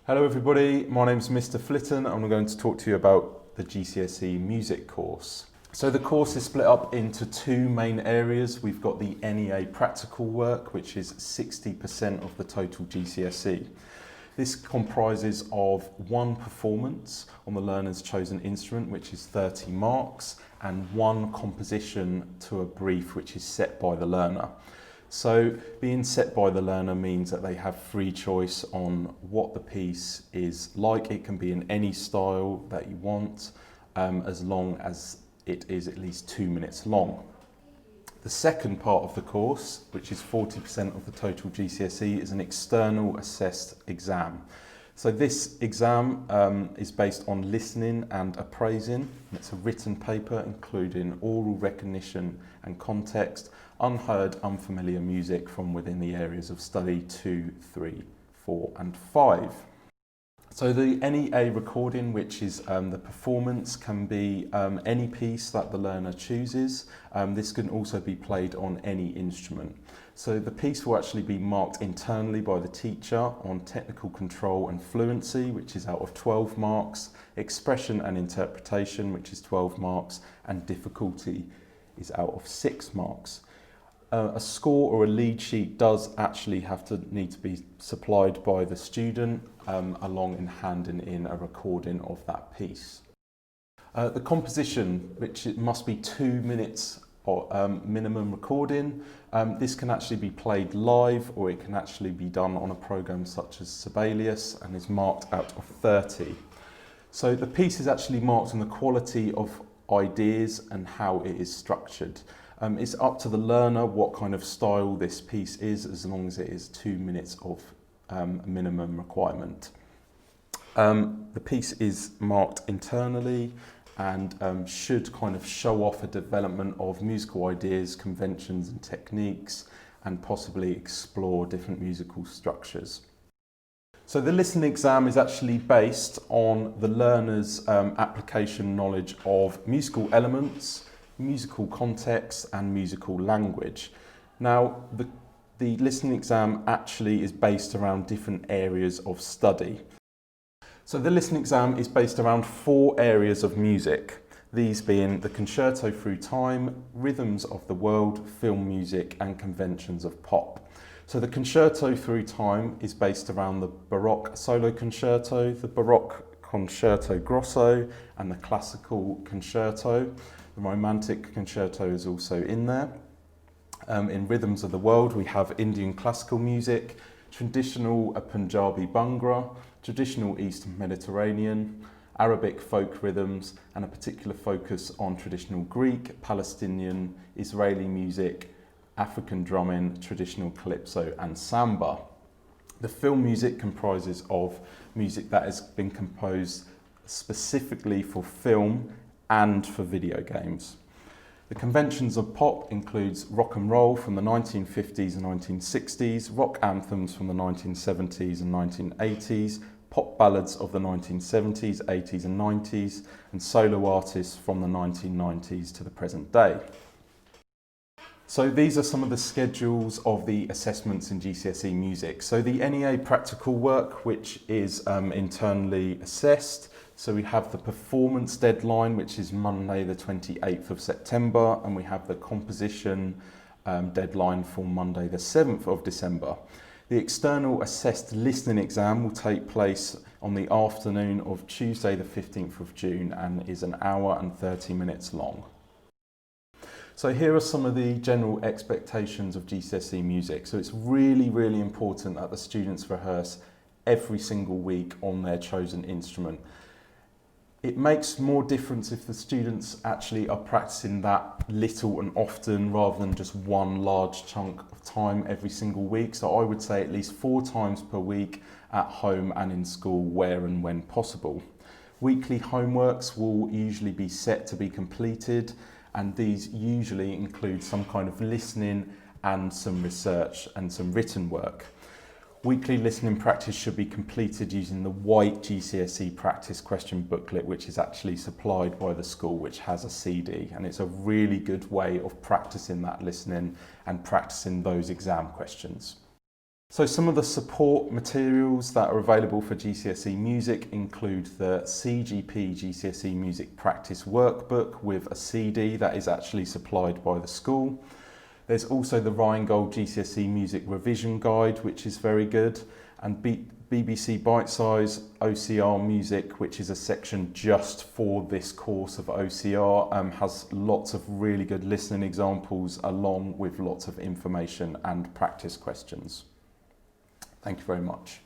Hello everybody, my name's Mr. Flitton and I'm going to talk to you about the GCSE music course. So the course is split up into two main areas. We've got the NEA practical work, which is 60% of the total GCSE. This comprises of one performance on the learner's chosen instrument, which is 30 marks, and one composition to a brief, which is set by the learner. So being set by the learner means that they have free choice on what the piece is like. It can be in any style that you want, as long as it is at least 2 minutes long. The second part of the course, which is 40% of the total GCSE, is an external assessed exam. So this exam is based on listening and appraising. It's a written paper including oral recognition and context, unheard, unfamiliar music from within the areas of study 2, 3, 4 and 5. So the NEA recording, which is the performance, can be any piece that the learner chooses. This can also be played on any instrument. So the piece will actually be marked internally by the teacher on technical control and fluency, which is out of 12 marks, expression and interpretation, which is 12 marks, and difficulty is out of 6 marks. A score or a lead sheet does actually need to be supplied by the student along in handing in a recording of that piece. The composition, which it must be 2 minutes or minimum recording. This can actually be played live, or it can actually be done on a program such as Sibelius and is marked out of 30. So the piece is actually marked on the quality of ideas and how it is structured. It's up to the learner what kind of style this piece is, as long as it is 2 minutes of minimum requirement. The piece is marked internally and should kind of show off a development of musical ideas, conventions and techniques, and possibly explore different musical structures. So the listening exam is actually based on the learner's application knowledge of musical elements, musical context and musical language. Now the listening exam actually is based around different areas of study. So the listening exam is based around 4 areas of music, these being the concerto through time, rhythms of the world, film music and conventions of pop. So the concerto through time is based around the Baroque solo concerto, the Baroque concerto grosso and the classical concerto. The romantic concerto is also in there. In rhythms of the world we have Indian classical music, traditional Punjabi Bhangra, traditional Eastern Mediterranean, Arabic folk rhythms, and a particular focus on traditional Greek, Palestinian, Israeli music, African drumming, traditional calypso and samba. The film music comprises of music that has been composed specifically for film and for video games. The conventions of pop includes rock and roll from the 1950s and 1960s, rock anthems from the 1970s and 1980s, pop ballads of the 1970s, 80s and 90s, and solo artists from the 1990s to the present day. So these are some of the schedules of the assessments in GCSE music. So the NEA practical work, which is internally assessed. So we have the performance deadline, which is Monday the 28th of September, and we have the composition deadline for Monday the 7th of December. The external assessed listening exam will take place on the afternoon of Tuesday the 15th of June and is 1 hour and 30 minutes long. So here are some of the general expectations of GCSE music. So it's really, really important that the students rehearse every single week on their chosen instrument. It makes more difference if the students actually are practicing that little and often rather than just one large chunk of time every single week. So I would say at least 4 times per week at home and in school, where and when possible. Weekly homeworks will usually be set to be completed, and these usually include some kind of listening and some research and some written work. Weekly listening practice should be completed using the white GCSE practice question booklet, which is actually supplied by the school, which has a CD, and it's a really good way of practicing that listening and practicing those exam questions. So some of the support materials that are available for GCSE Music include the CGP GCSE Music Practice Workbook with a CD that is actually supplied by the school. There's also the Rheingold GCSE Music Revision Guide, which is very good, and BBC Bite Size OCR Music, which is a section just for this course of OCR, has lots of really good listening examples along with lots of information and practice questions. Thank you very much.